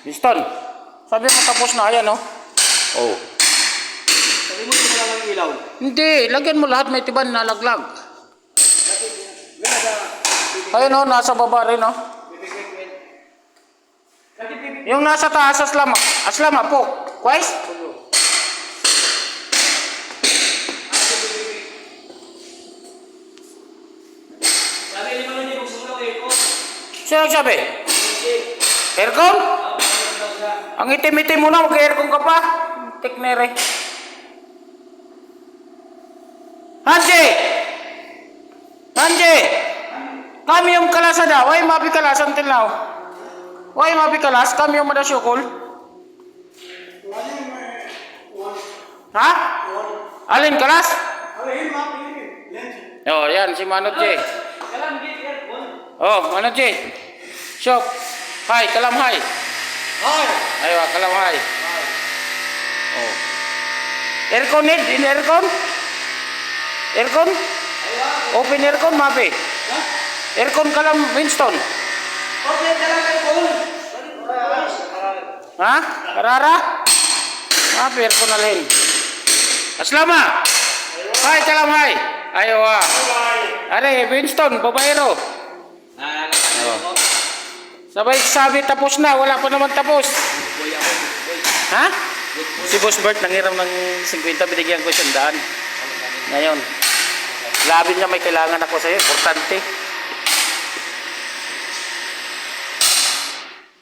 Winston, sabi mo tapos na, ayan oh. Oh. Sabi mo ito lang ang ilaw. Hindi, lagyan mo lahat, may tiban na laglag. Ayun oh, nasa baba rin oh. Yung nasa taas, aslama po. Kwais? Sabi ni Manong yung gusto mo ng Sino nagsabi? Aircon? Ang itim-itim mo na, mag-aircon ka pa. Teknere. Hanji! Hanji! Kami yung kalasa na. Why mapi kalas until now? Why mapi kalas? Kami yung madasyukol. Ha? Alin kalas? Oh, yan si Manot J. Oh, Manot J. Shop. Hi, kalam hi. Ayo, kalam hi. Oh. Aircon need? In aircon? Aircon? Open aircon, mapi. Aircon kalam Winston. Ha? Karara? Mapi aircon alin. Aslama. Hi, kalam hi. Ayo, are Winston, babaero. Sabay sabi tapos na, wala pa naman tapos. Ha? Si Boss Bert nangiram ng 50, binigyan ko 100. Ngayon, labi niya may kailangan ako sa'yo, importante.